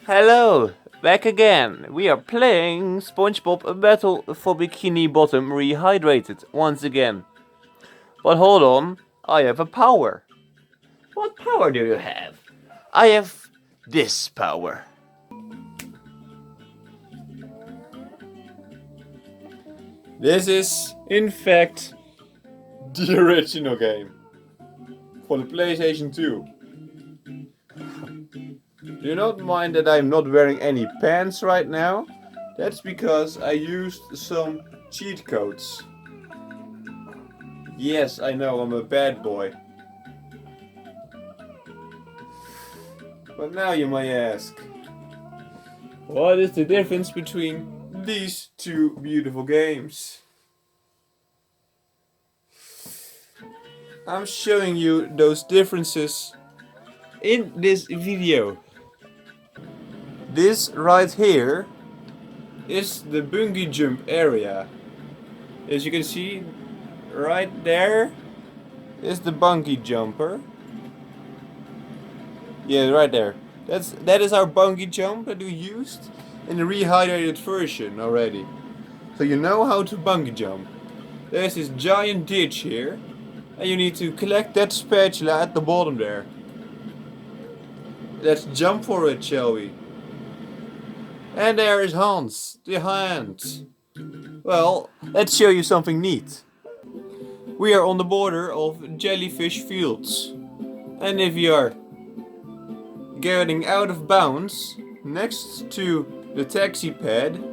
Hello, back again. We are playing SpongeBob Battle for Bikini Bottom Rehydrated once again. But hold on, I have a power. What power do you have? I have this power. This is, in fact, the original game for the PlayStation 2. Do not mind that I'm not wearing any pants right now. That's because I used some cheat codes. Yes, I know, I'm a bad boy. But now you might ask, what is the difference between these two beautiful games? I'm showing you those differences in this video. This right here is the bungee jump area. As you can see, right there is the bungee jumper. Yeah, right there. That is our bungee jump that we used in the rehydrated version already. So you know how to bungee jump. There's this giant ditch here, and you need to collect that spatula at the bottom there. Let's jump for it, shall we? And there is Hans, the hand. Well, let's show you something neat. We are on the border of jellyfish fields. And if you are getting out of bounds next to the taxi pad,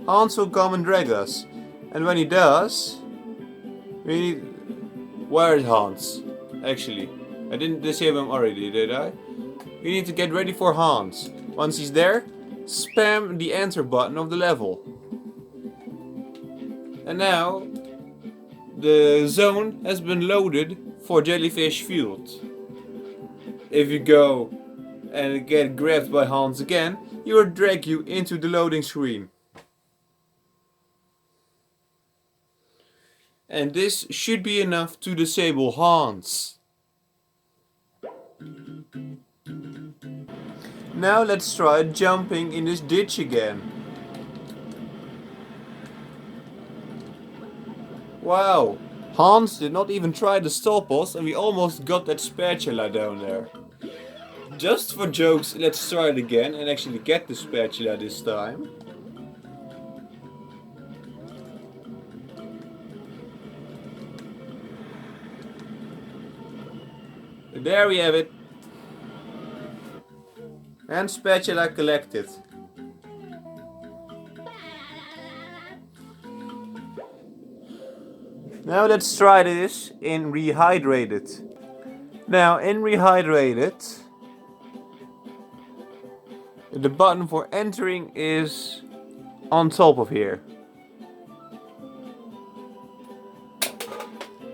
Hans will come and drag us. And when he does, we need... Where is Hans? Actually, I didn't save him already, did I? We need to get ready for Hans. Once he's there, spam the enter button of the level. And now, the zone has been loaded for Jellyfish Field. If you go and get grabbed by Hans again, he will drag you into the loading screen. And this should be enough to disable Hans. Now let's try jumping in this ditch again. Wow, Hans did not even try to stop us and we almost got that spatula down there. Just for jokes, let's try it again and actually get the spatula this time. There we have it. And spatula collected. Now let's try this in Rehydrated. Now in Rehydrated, the button for entering is on top of here.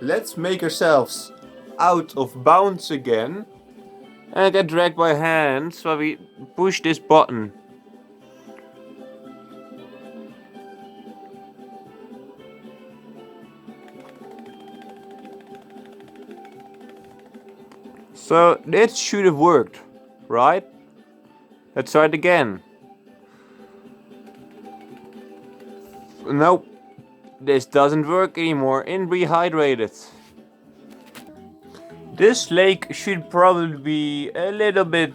Let's make ourselves out of bounds again and get dragged by hands while we push this button. So this should have worked, right? Let's try it again. Nope, this doesn't work anymore in Rehydrated. This lake should probably be a little bit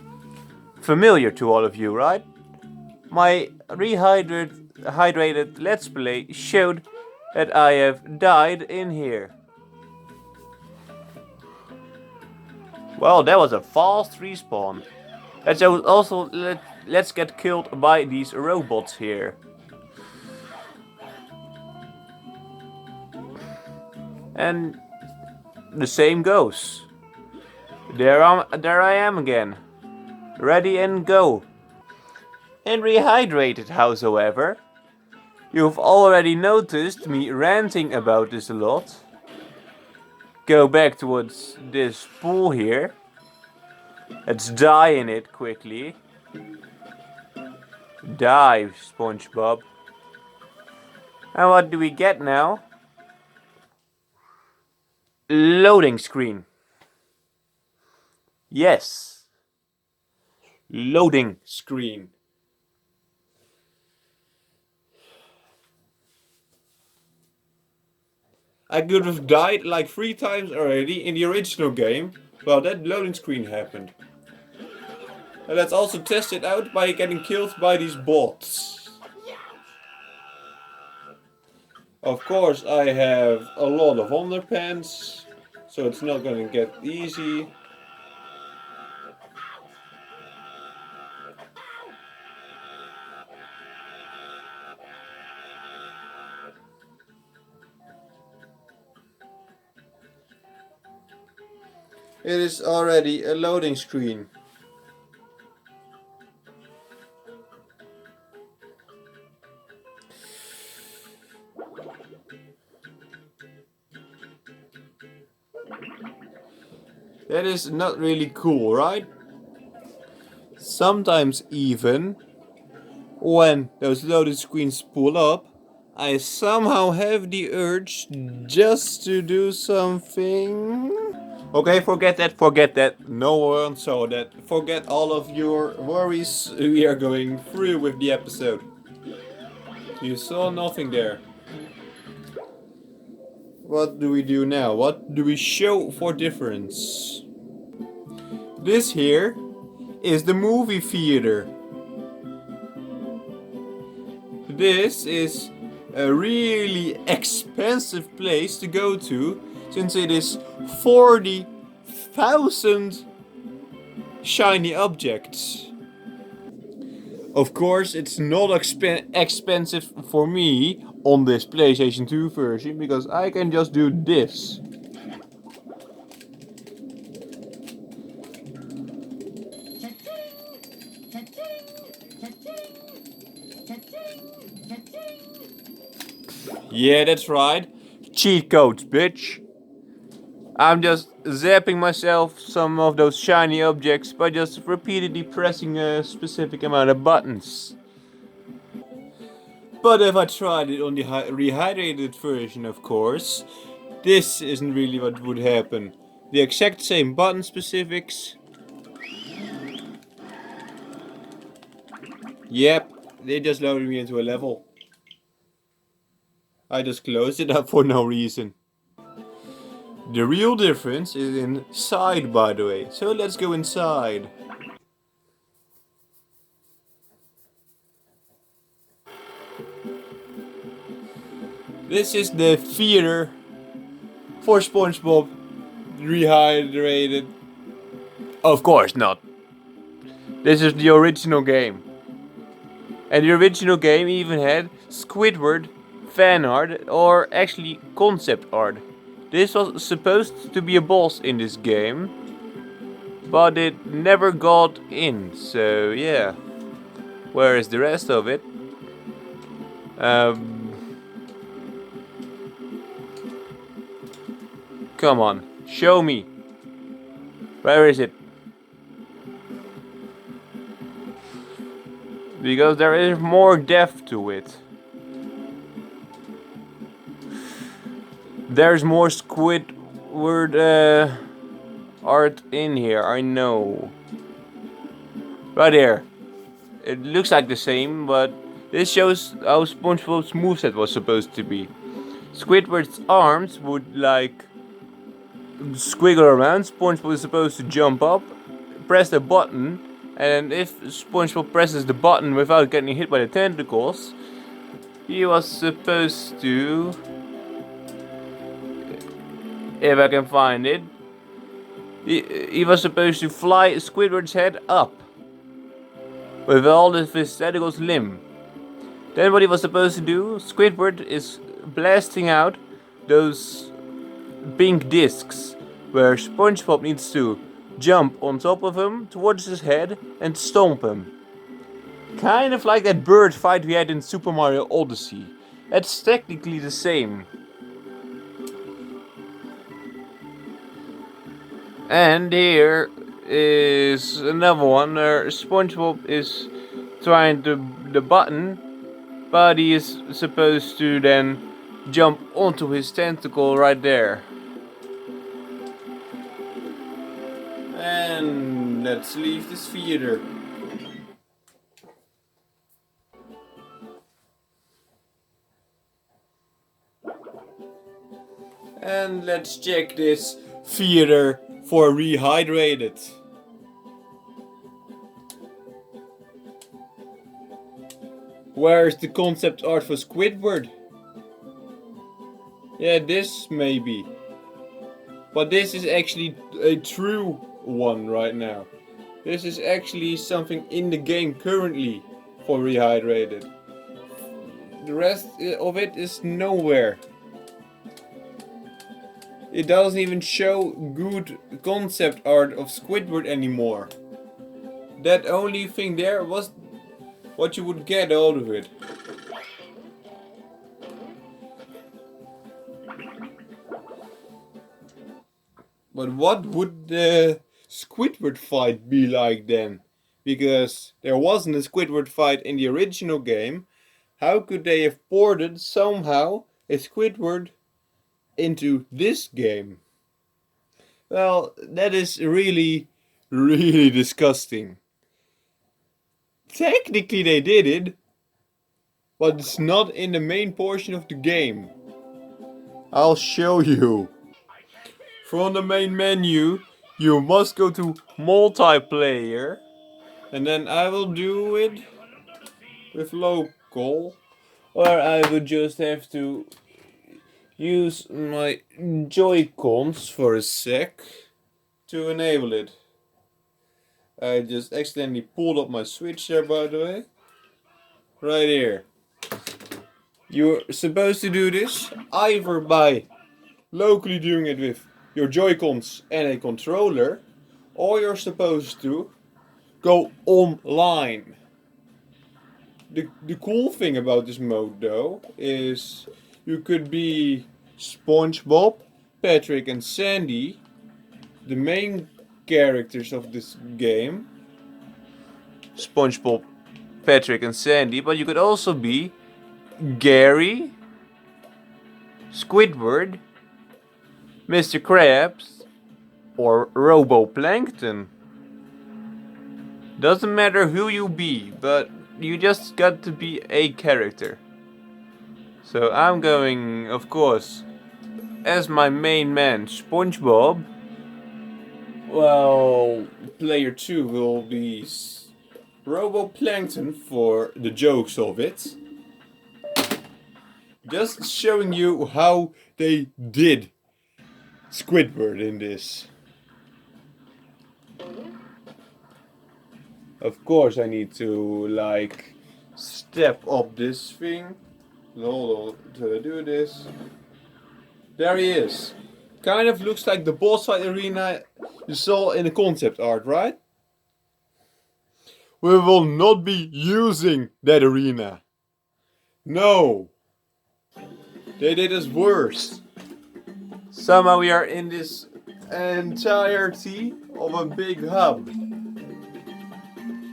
familiar to all of you, right? My Rehydrated Let's Play showed that I have died in here. Well, that was a fast respawn. Let's get killed by these robots here. And the same goes. There I am again. Ready and go. In Rehydrated House, however, you've already noticed me ranting about this a lot. Go back towards this pool here. Let's die in it quickly. Die, SpongeBob. And what do we get now? Loading screen. Yes. loading. screen. I could have died like 3 times already in the original game, while that loading screen happened. And let's also test it out by getting killed by these bots. Of course I have a lot of underpants, so it's not gonna get easy. It is already a loading screen. That is not really cool, right? Sometimes even when those loading screens pull up, I somehow have the urge just to do something. Okay, forget that. No one saw that. Forget all of your worries. We are going through with the episode. You saw nothing there. What do we do now? What do we show for difference? This here is the movie theater. This is a really expensive place to go to, since it is 40,000 shiny objects. Of course, it's not expensive for me on this PlayStation 2 version, because I can just do this. Yeah, that's right. Cheat codes, bitch. I'm just zapping myself some of those shiny objects by just repeatedly pressing a specific amount of buttons. But if I tried it on the rehydrated version, of course, this isn't really what would happen. The exact same button specifics. Yep, they just loaded me into a level. I just closed it up for no reason. The real difference is inside, by the way. So let's go inside. This is the theater for SpongeBob rehydrated. Of course not. This is the original game. And the original game even had Squidward fan art, or actually concept art. This was supposed to be a boss in this game, but it never got in, so yeah. Where is the rest of it? Come on, show me. Where is it? Because there is more depth to it. There's more Squidward art in here, I know. Right here. It looks like the same, but this shows how SpongeBob's moveset was supposed to be. Squidward's arms would like squiggle around. SpongeBob was supposed to jump up, press the button, and if SpongeBob presses the button without getting hit by the tentacles, he was supposed to, if I can find it, he was supposed to fly Squidward's head up with all of his tentacles limb. Then what he was supposed to do, Squidward is blasting out those pink discs, where SpongeBob needs to jump on top of him towards his head and stomp him. Kind of like that bird fight we had in Super Mario Odyssey. That's technically the same. And here is another one where SpongeBob is trying the button, but he is supposed to then jump onto his tentacle right there. And let's leave this theater. And let's check this theater for rehydrated. Where's the concept art for Squidward? Yeah, this maybe. But this is actually a true one right now. This is actually something in the game currently for rehydrated. The rest of it is nowhere. It doesn't even show good concept art of Squidward anymore. That only thing there was what you would get out of it. But what would the Squidward fight be like then? Because there wasn't a Squidward fight in the original game. How could they have ported somehow a Squidward into this game? Well, that is really, really disgusting. Technically they did it, but it's not in the main portion of the game. I'll show you. From the main menu, you must go to multiplayer, and then I will do it with local, or I would just have to use my Joy-Cons for a sec to enable it. I just accidentally pulled up my Switch there, by the way. Right here. You're supposed to do this either by locally doing it with your Joy-Cons and a controller, or you're supposed to go online. The cool thing about this mode though is you could be SpongeBob, Patrick and Sandy, the main characters of this game. SpongeBob, Patrick and Sandy, but you could also be Gary, Squidward, Mr. Krabs, or Roboplankton. Doesn't matter who you be, but you just got to be a character. So I'm going, of course, as my main man, SpongeBob. Well, player 2 will be Roboplankton for the jokes of it. Just showing you how they did Squidward in this. Of course I need to like step up this thing. Hold on till I do this. There he is. Kind of looks like the boss fight arena you saw in the concept art, right? We will not be using that arena. No. They did us worse. Somehow we are in this entirety of a big hub.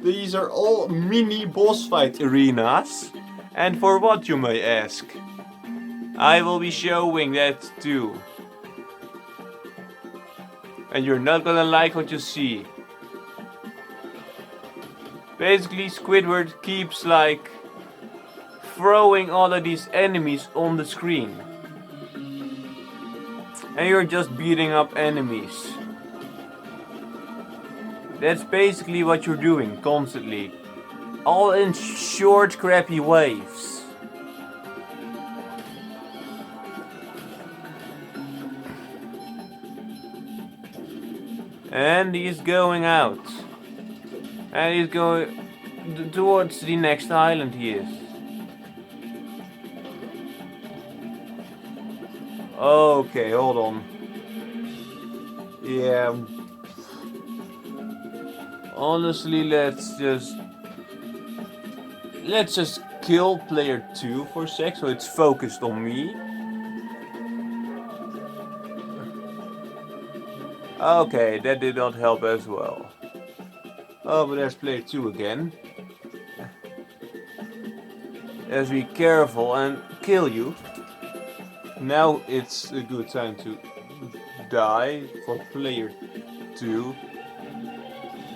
These are all mini boss fight arenas. And for what, you may ask? I will be showing that too. And you're not gonna like what you see. Basically, Squidward keeps like throwing all of these enemies on the screen. And you're just beating up enemies. That's basically what you're doing constantly. All in short, crappy waves. And he's going out. And he's going towards the next island he is. Okay, hold on. Yeah. Honestly, let's just kill player 2 for a sec, so it's focused on me. Okay, that did not help as well. Oh, but there's player 2 again. Let's be careful and kill you. Now it's a good time to die for player 2.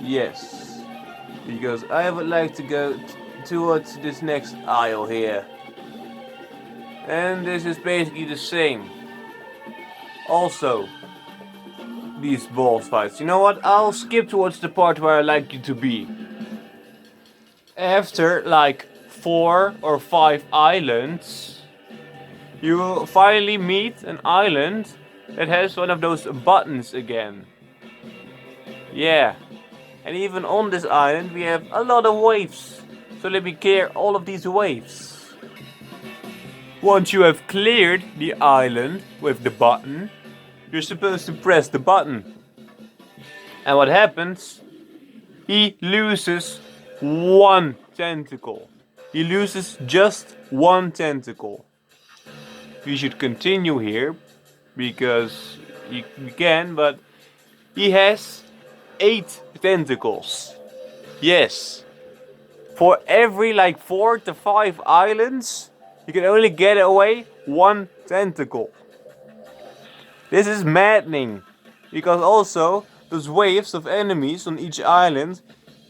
Yes, because I would like to go towards this next aisle here. And this is basically the same. Also, these boss fights. You know what? I'll skip towards the part where I like you to be. After like 4 or 5 islands, you will finally meet an island that has one of those buttons again. Yeah. And even on this island we have a lot of waves. So let me clear all of these waves. Once you have cleared the island with the button, you're supposed to press the button. And what happens? He loses one tentacle. He loses just one tentacle. We should continue here because he can, but he has 8 tentacles. Yes. For every like 4 to 5 islands, you can only get away one tentacle. This is maddening. Because also, those waves of enemies on each island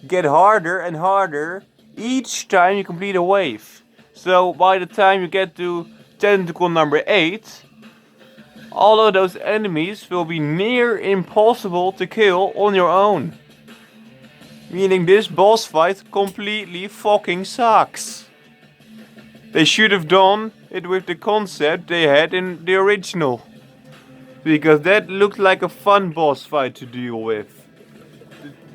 get harder and harder each time you complete a wave. So by the time you get to tentacle number 8, all of those enemies will be near impossible to kill on your own. Meaning this boss fight completely fucking sucks. They should have done it with the concept they had in the original. Because that looked like a fun boss fight to deal with.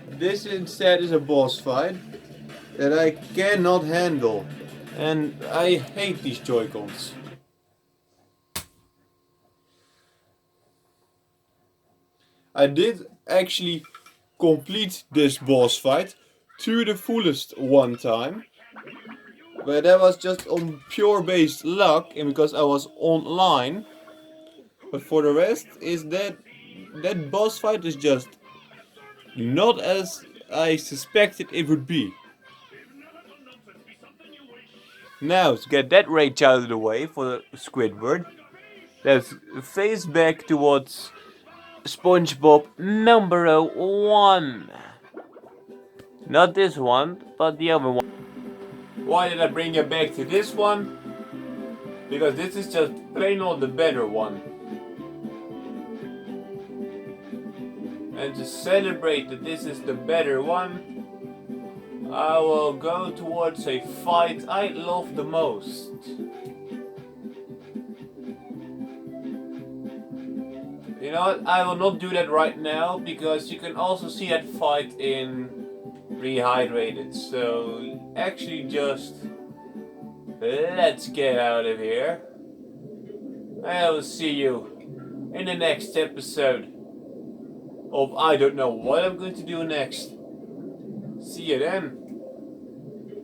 This instead is a boss fight that I cannot handle. And I hate these Joy-Cons. I did actually complete this boss fight to the fullest one time. But that was just on pure based luck and because I was online. But for the rest is that boss fight is just not as I suspected it would be. Now, to get that rage out of the way for Squidward, let's face back towards SpongeBob number 1. Not this one, but the other one. Why did I bring you back to this one? Because this is just plain old the better one. And to celebrate that this is the better one, I will go towards a fight I love the most. You know what? I will not do that right now because you can also see that fight in Rehydrated. So actually just let's get out of here. I will see you in the next episode of I don't know what I'm going to do next. See you then.